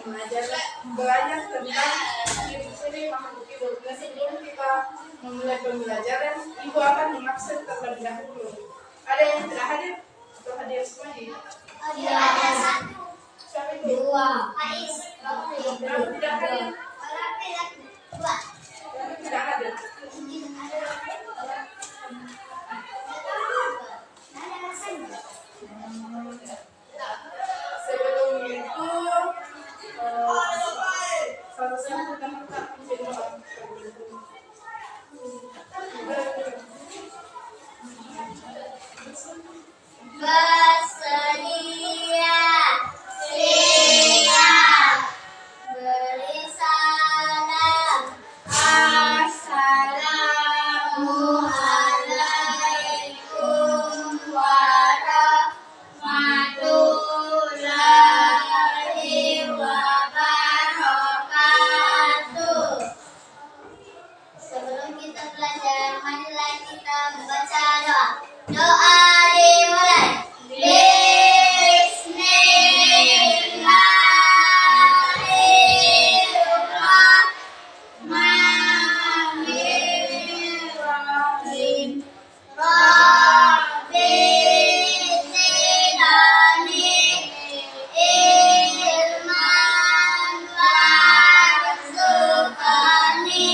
belajar tentang ciri-ciri makhluk hidup. Dan sebelum kita memulai pembelajaran, Ibu akan mengabsen terlebih dahulu. Ada yang tidak hadir atau hadir semuanya? Ada satu. Siapa itu? Dua. Yang tidak hadir? Dua. Yang tidak hadir? Sebelum itu, salah satu tempat berdoa. Bersedia, siap, beri salam. Assalamualaikum warahmatullahi wabarakatuh. Sebelum kita belajar, marilah kita membaca doa. Doa dimulai. Bismillahirrahmanirrahim. Rabbi zidni ilman warzuqni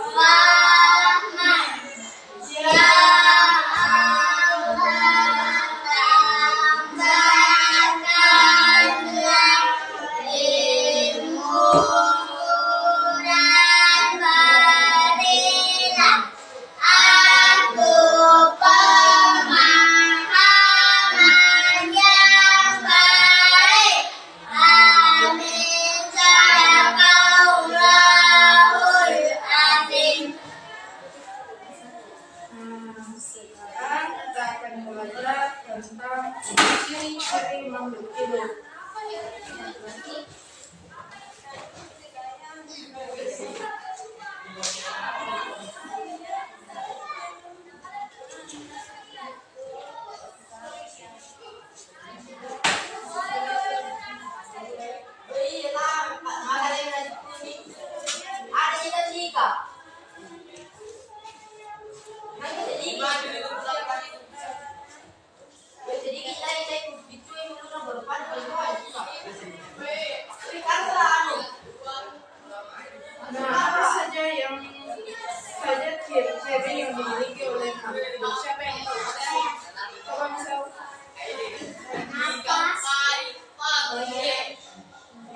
fahman. Ya Allah, tambahkanlah ilmu dan berilah aku pemahaman yang baik. Amin. Sadaqallahul azim. Sekarang kita akan belajar tentang ciri-ciri makhluk hidup. Nah, apa saja ciri-ciri yang dimiliki oleh makhluk hidup? Siapa yang tahu? Coba misal.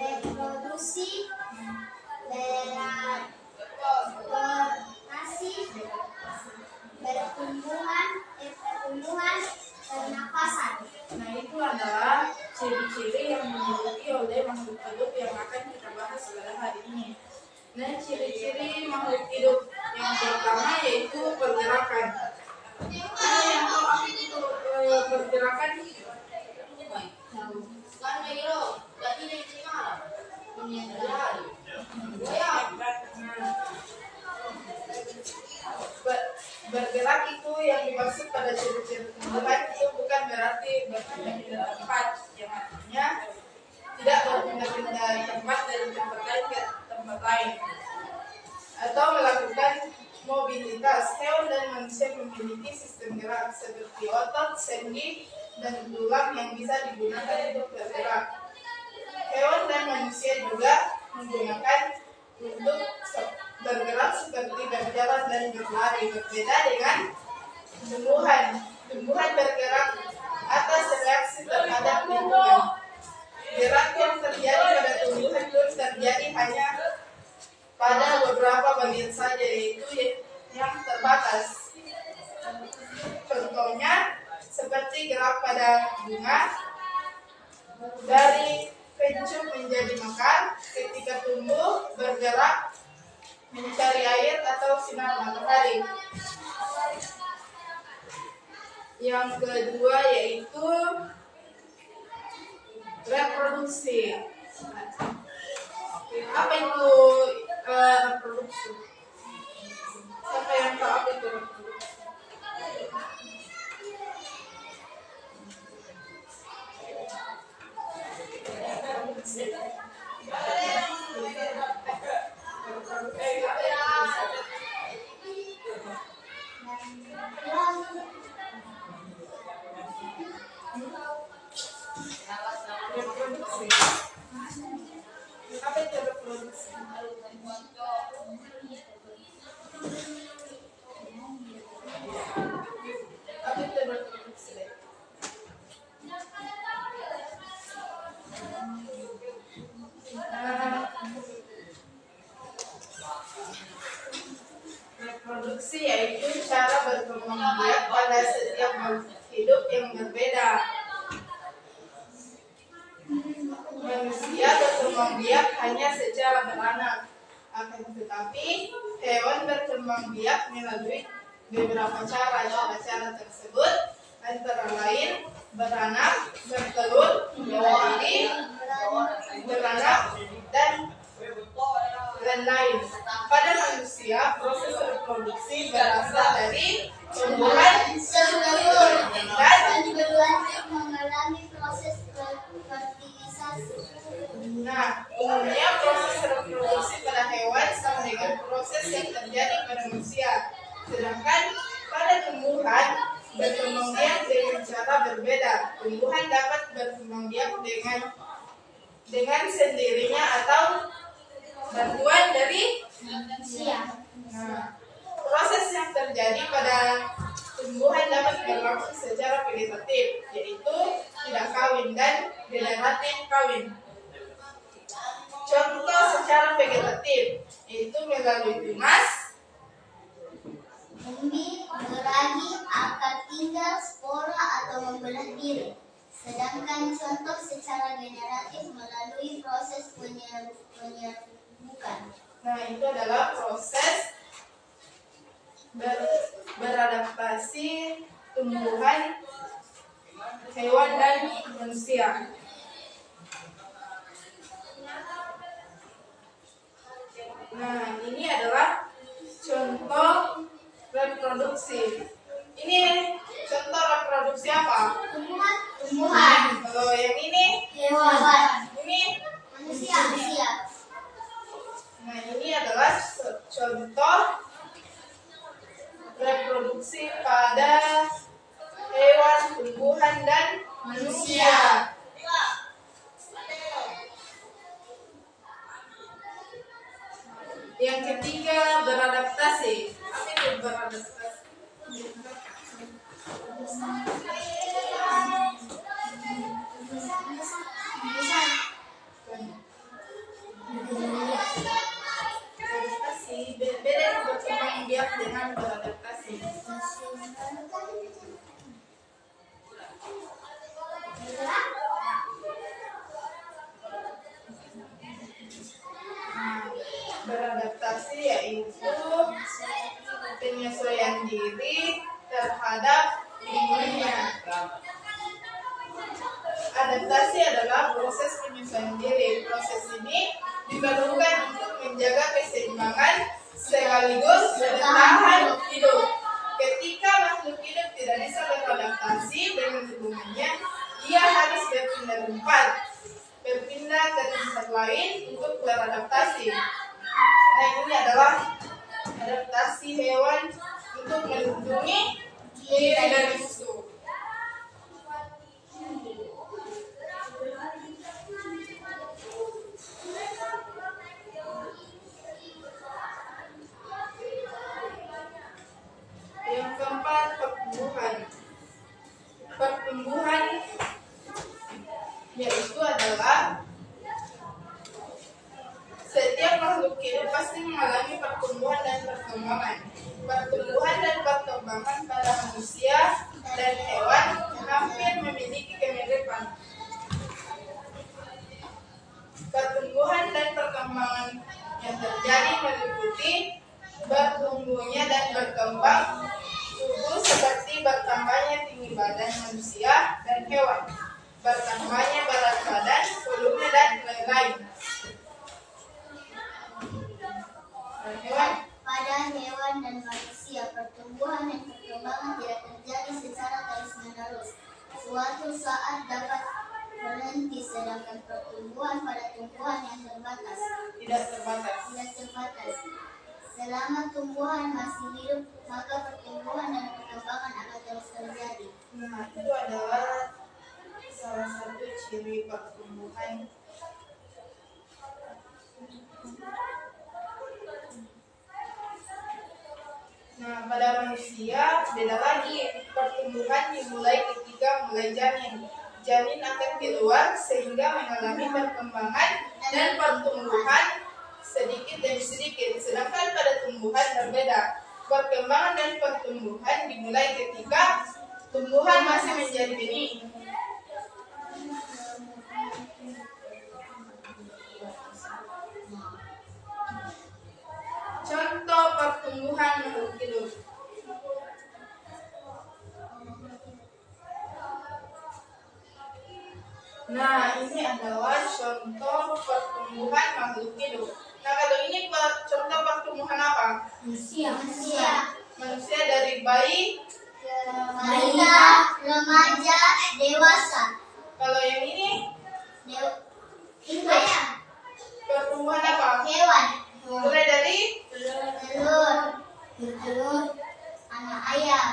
Reproduksi, pertumbuhan, pernapasan. Nah, itu adalah ciri-ciri yang dimiliki oleh makhluk hidup yang akan kita bahas pada hari ini. Nah, ciri-ciri makhluk hidup yang pertama yaitu pergerakan. Ada yang tahu apa itu pergerakan? Bergerak itu yang dimaksud pada ciri-ciri tumbuhan itu bukan berarti berpindah-pindah tempat, yang artinya tidak berpindah-pindah tempat dari tempat lain ke tempat lain atau melakukan mobilitas. Hewan dan manusia memiliki sistem gerak seperti otot, sendi, dan tulang yang bisa digunakan untuk bergerak. Hewan dan manusia juga menggunakan untuk bergerak seperti berjalan dan berlari. Berbeda dengan tumbuhan. Tumbuhan bergerak atas reaksi terhadap lingkungan. Gerak yang terjadi pada tumbuhan pun terjadi hanya pada beberapa bagian saja, yaitu yang terbatas. Contohnya seperti gerak pada bunga dari kencur menjadi mekar ketika tumbuh, bergerak mencari air atau sinar matahari. Yang kedua yaitu reproduksi. Apa itu reproduksi? Siapa yang tahu apa itu reproduksi? reproduksi. Apa itu reproduksi? Apa itu reproduksi? Reproduksi yaitu cara berkembang biak pada setiap makhluk hidup yang berbeda. Manusia berkembang biak hanya secara beranak, akan tetapi hewan berkembang biak melalui beberapa cara. Cara tersebut antara lain beranak, bertelur, berdiri, beranak, dan lain-lain. Pada manusia, proses reproduksi berasal dari tumbuhan telur dan berlanjut mengalami proses fertilisasi. Nah, umumnya proses reproduksi pada hewan sama dengan proses yang terjadi pada manusia. Sedangkan pada tumbuhan berkembang biak dengan cara berbeda. Tumbuhan dapat berkembang biak dengan sendirinya atau bantuan dari manusia. Nah, proses yang terjadi pada tumbuhan dapat berlangsung secara vegetatif, yaitu tidak kawin dan generatif kawin. Contoh secara vegetatif yaitu melalui tunas, umbi, beragi, akar tinggal, spora atau membelah diri. Sedangkan contoh secara generatif melalui proses penyerbukan. nah itu adalah proses beradaptasi tumbuhan, hewan dan manusia. Nah, ini adalah contoh reproduksi. Ini contoh reproduksi apa? Tumbuhan. Kalau yang ini, Hewan. ini. Manusia. Nah, ini adalah contoh reproduksi pada hewan, tumbuhan, dan manusia. Yang ketiga, beradaptasi. Apa itu beradaptasi? Beradaptasi beda berkembang biak dengan beradaptasi. Beradaptasi yaitu penyesuaian diri terhadap lingkungannya. Adaptasi adalah proses penyesuaian diri. Proses ini diperlukan untuk menjaga keseimbangan sekaligus bertahan hidup. Ketika makhluk hidup tidak bisa beradaptasi dengan lingkungannya, ia harus berpindah tempat, berpindah ke tempat lain untuk beradaptasi. Nah, ini adalah adaptasi hewan untuk melindungi diri dari musuh. Yang keempat, pertumbuhan. Pertumbuhan yaitu adalah setiap makhluk hidup pasti mengalami pertumbuhan dan perkembangan. Pertumbuhan dan perkembangan pada manusia dan hewan hampir memiliki kemiripan. Pertumbuhan dan perkembangan yang terjadi meliputi bertumbuhnya dan berkembang tubuh seperti bertambahnya tinggi badan manusia dan hewan, bertambahnya berat badan, volume dan lain-lain. Pada hewan dan manusia, pertumbuhan dan perkembangan tidak terjadi secara terus-menerus. Suatu saat dapat berhenti, sedangkan pertumbuhan pada tumbuhan yang Tidak terbatas. Selama tumbuhan masih hidup, maka pertumbuhan dan perkembangan akan terus terjadi. Nah, itu adalah salah satu ciri pertumbuhan. Nah, pada manusia beda lagi. Pertumbuhan dimulai ketika mulai janin. Janin akan keluar sehingga mengalami perkembangan dan pertumbuhan sedikit demi sedikit. Sedangkan pada tumbuhan berbeda. Perkembangan dan pertumbuhan dimulai ketika tumbuhan masih menjadi benih. Contoh pertumbuhan makhluk hidup. Nah, ini adalah contoh pertumbuhan makhluk hidup. Nah, kalau ini contoh pertumbuhan apa? Manusia. Manusia dari bayi. Balita, remaja, dewasa. Kalau yang ini Ayam. pertumbuhan apa? Hewan. Mulai dari Telur, anak ayam.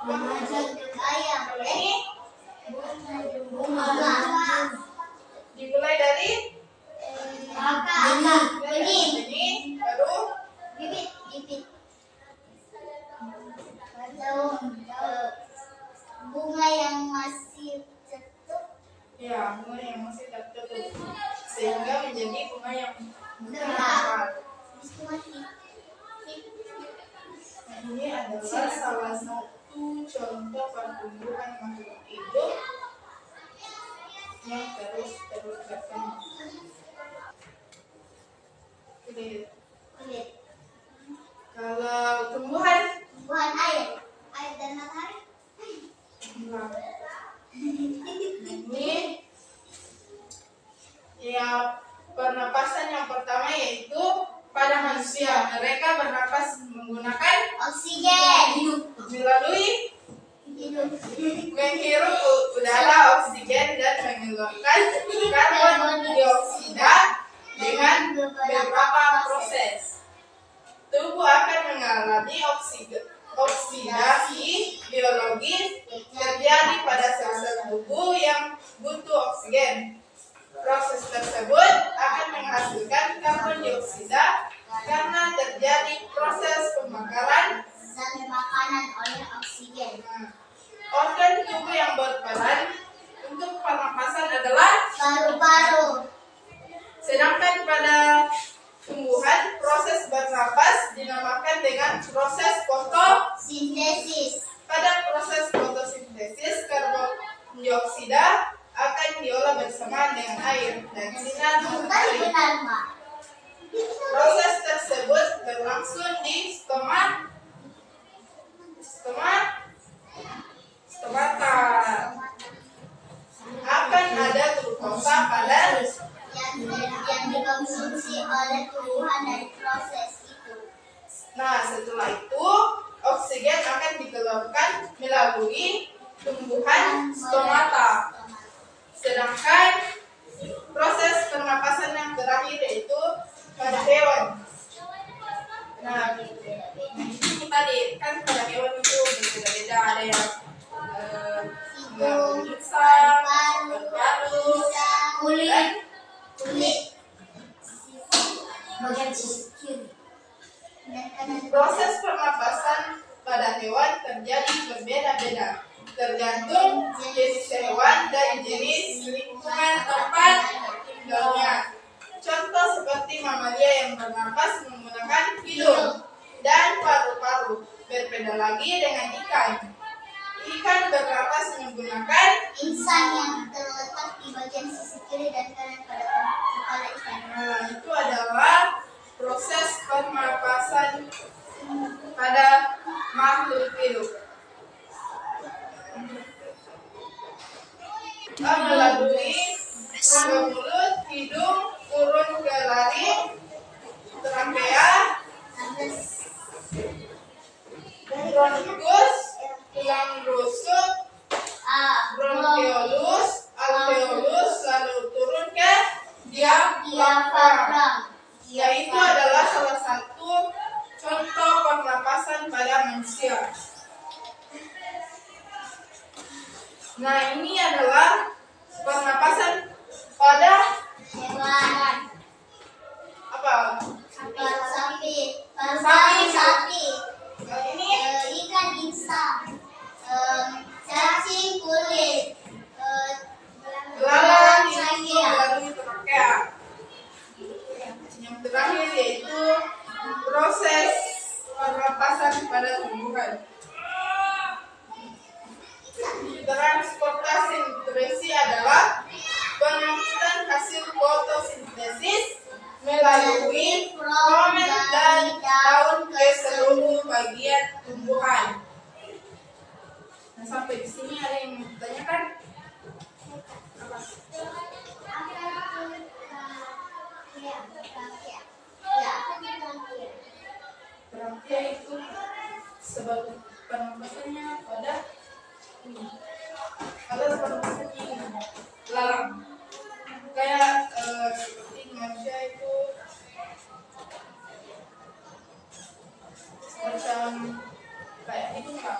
Remaja untuk ayam. kalau ini Bunga. dimulai dari benih, baru Bibit. Bunga yang masih tertutup. ya bunga yang masih tertutup sehingga menjadi bunga yang Mekar. Ini adalah salah satu contoh pertumbuhan makhluk hidup yang terus berkembang. Kulit. Kalau tumbuhan Air dan matahari. ini ya pernapasan yang pertama yaitu pada manusia. Mereka bernapas menggunakan Oksigen. melalui menghirup udara oksigen dan mengeluarkan karbon dioksida dengan beberapa proses. Tubuh akan mengalami oksidasi biologis terjadi pada sel-sel tubuh yang butuh oksigen. Proses tersebut akan menghasilkan karbon dioksida karena terjadi proses pembakaran Zat makanan oleh oksigen. organ tubuh yang berperan untuk pernapasan adalah Paru-paru. sedangkan pada tumbuhan proses bernapas dinamakan dengan proses Sintesis. pada proses fotosintesis karbon dioksida akan diolah bersamaan dengan air dan sinar matahari. Benar, Mak. Proses tersebut berlangsung di stomata. Akan ada glukosa pada yang dikonsumsi oleh tumbuhan dari proses itu. Nah, setelah itu oksigen akan dikeluarkan melalui tumbuhan stomata. Sedangkan proses pernapasan yang terakhir yaitu pada hewan. Nah, ini tadi kan pada hewan itu berbeda-beda, ada yang insang, berparu, Kulit. Bagian sisi kiri. Proses pernapasan pada hewan terjadi berbeda-beda, tergantung jenis hewan dan jenis lingkungan tempat tinggalnya. Contoh seperti mamalia yang bernapas menggunakan hidung dan paru-paru. Berbeda lagi dengan ikan. Ikan bernapas menggunakan Insang yang terletak di bagian sisi kiri dan kanan pada kepala ikan. Nah, itu adalah proses pernapasan pada makhluk hidup. Melalui rongga mulut, hidung, turun ke laring, trakea, bronkus, tulang rusuk, bronkiolus, alveolus, lalu turun ke pada tumbuhan. Transportasi nutrisi adalah pengangkutan hasil fotosintesis melalui filamen dan daun ke seluruh bagian tumbuhan. Nah, sampai di sini ada yang mau ditanyakan? Apa? Trakea itu sebab pernapasannya pada ini. Ada pernapasannya ini, lalang. Kayak seperti manusia itu macam kayak itu Kak.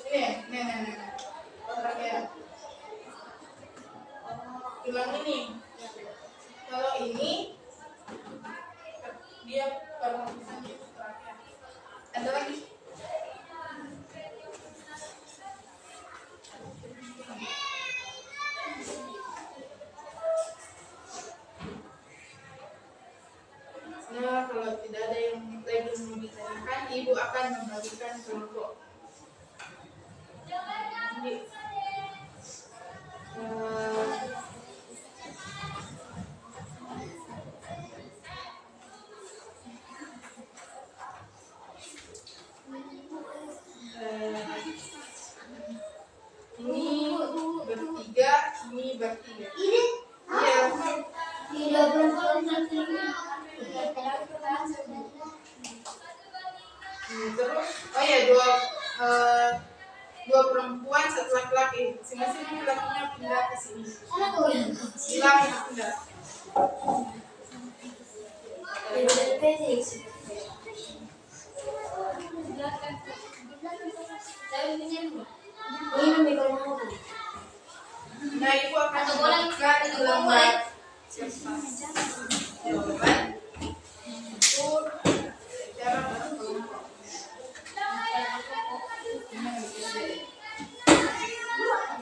Ini. Trakea. Tulang ini. Kalau ini dia pernapasannya itu trakea. Ada lagi? Nah, kalau tidak ada yang lagi mau ditanyakan, Ibu akan membagikan kelompok. Jadi, ini bertiga, ini bertiga. Iya. Tidak Terus, oh ya dua perempuan, satu laki-laki. Masing-masing laki-lakinya pindah ke sini. Hilang pindah. Nah, Ibu akan membuka lembar jawaban untuk cara berkelompok.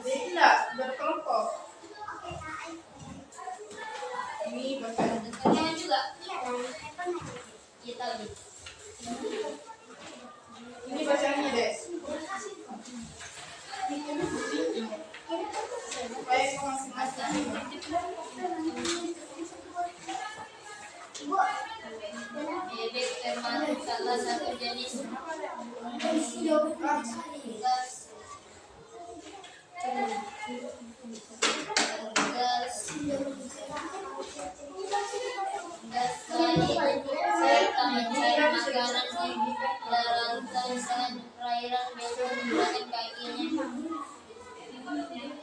Tidak berkelompok. Ini bacaan juga. ini bacaannya deh. Supaya masing-masing. Bebek termasuk salah satu jenis gas serta mencari makanan di daratan dan perairan biasa menggunakan kakinya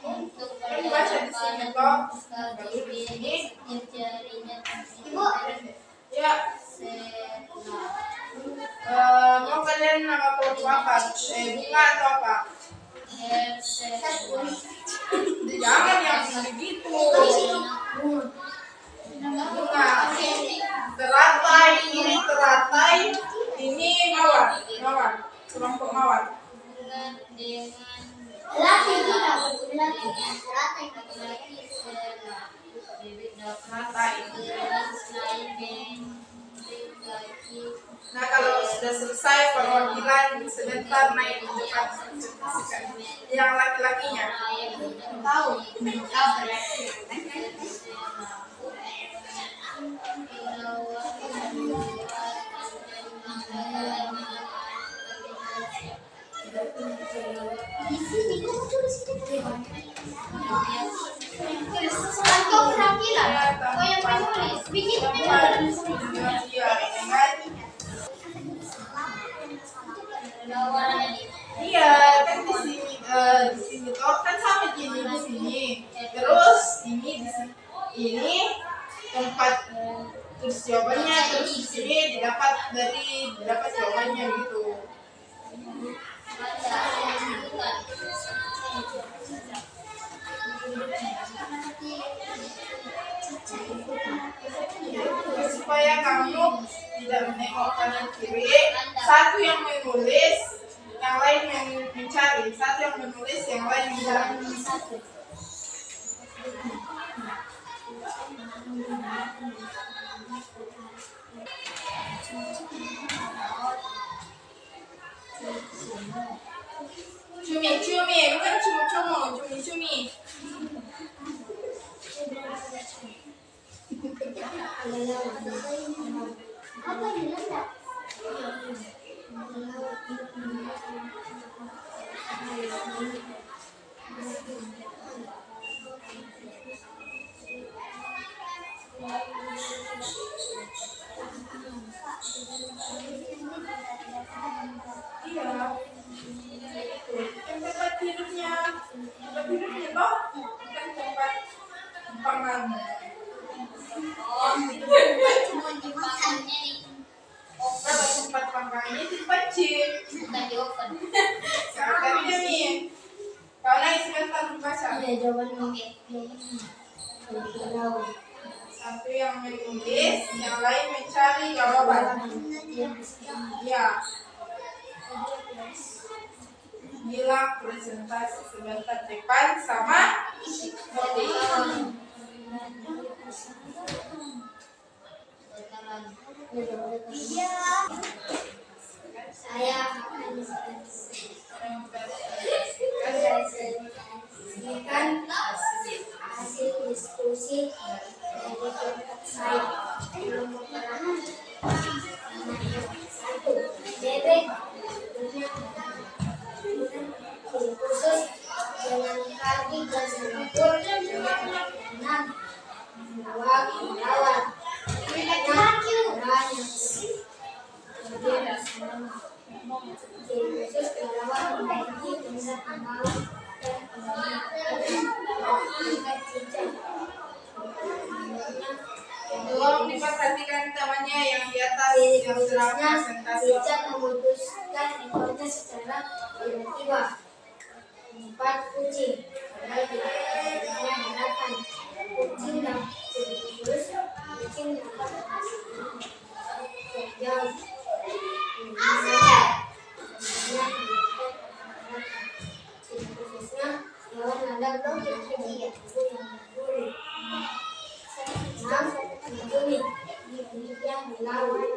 untuk perjalanan kaki biasanya jarinya Ya. Mau kalian nama kelompok apa? Bunga atau apa? Jangan yang begitu. Bunga. Teratai, ini teratai, ini mawar. Kelompok mawar. Teratai. Nah, kalau sudah selesai perwakilan sebentar naik ke depan yang laki-lakinya. Tahu. Iya, kan di sini toh kan sama gini di sini. Terus ini di sini. Ini tempat terus jawabannya, terus di sini didapat jawabannya gitu. Supaya kamu tidak menengok kanan kiri, satu yang menulis, yang lain yang mencari, satu yang menulis, yang lain mencari. Cumi-cumi, bukan cumu-cumu, cumi-cumi. Apa yang rendah? Iya. Tempat hidupnya toh, bukan tempat pangan. Oh, cuma dimakannya nih. Kalau tempat pangan ini dipancing. Bukan di oven. Tapi demi. Kau naik sebentar membaca. Iya, jawaban oke. Satu yang menulis, yang lain mencari jawaban. Ya. Bilang presentasi sebentar depan sama Iya. Saya akan presentasikan hasil diskusi dari kelompok saya. Kelompok pertama, satu, bebek bentuknya khusus dengan kaki dan sembut. Enam, dua lawan. Kemudian khusus lawan memiliki benda pembawa dan Tolong diperhatikan temannya yang di atas yang sedang presentasi. Richard memutuskan ekornya secara tiba-tiba. 4, kucing. Padahal tidak mengharapkan kucing dan terus kucing dapat jauh. Khususnya hewan landak memiliki gigi yang berbulu. 6, cumi yang melawan.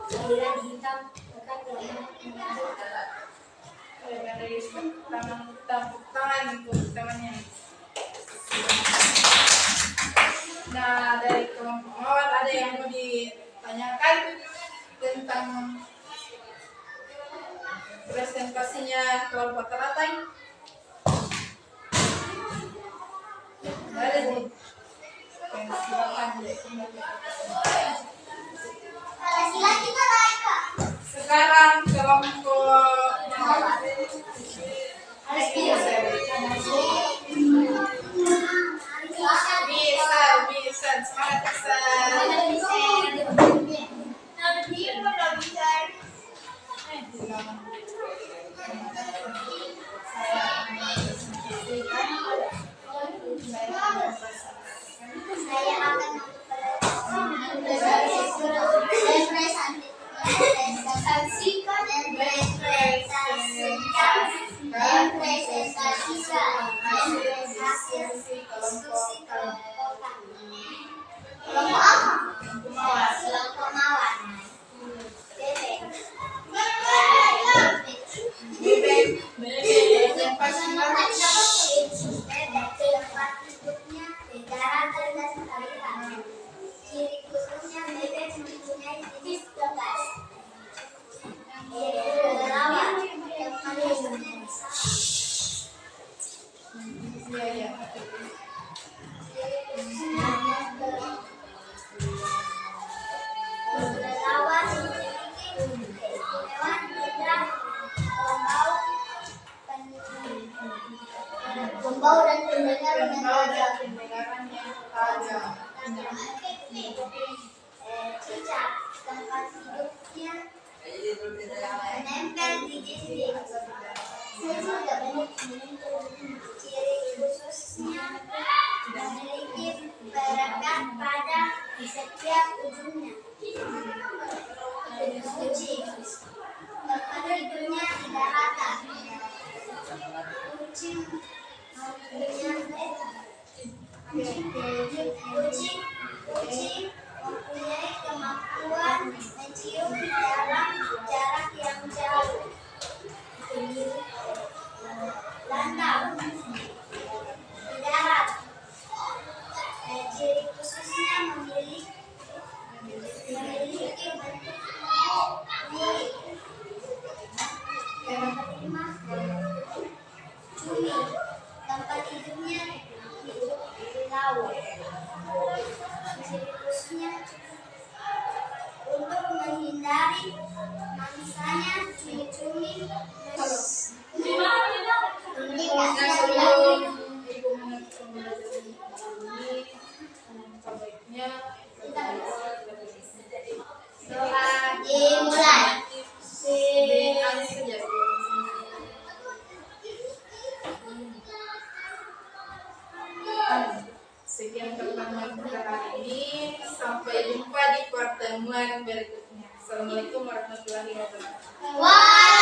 Cairan hitam dekat dengan Dari tepuk tangan untuk temannya. Nah, dari kelompok awal ada yang mau ditanyakan tentang presentasinya kelompok teratai. Ada nih. Silakan. laki-laki mereka. Sekarang kelompok bisa semangat Saya akan ciri khususnya bebek mempunyai jenis lepas. Relawan yang paling relawan memiliki keistimewaan indera pembau dan pendengar pendengaran yang tajam. Cicak tempat hidupnya menempel di dinding. Sejuta bentuk ciri khususnya memiliki perekat pada setiap ujungnya. Kucing tempat hidupnya tidak rata. Kucing Kucing mempunyai kemampuan mencium dalam jarak yang jauh. Landau di darat. Ciri khususnya memiliki bentuk buih. Yang kelima, cumi. Tempat hidupnya hidup di laut. Ciri khususnya untuk menghindari mangsanya, cumi-cumi Nah, sebelum ibu meneruskan pembelajaran ini, sebaiknya doa dimulai. Sekian pertemuan kita hari ini. Sampai jumpa di pertemuan berikutnya. Assalamualaikum warahmatullahi wabarakatuh. Wah.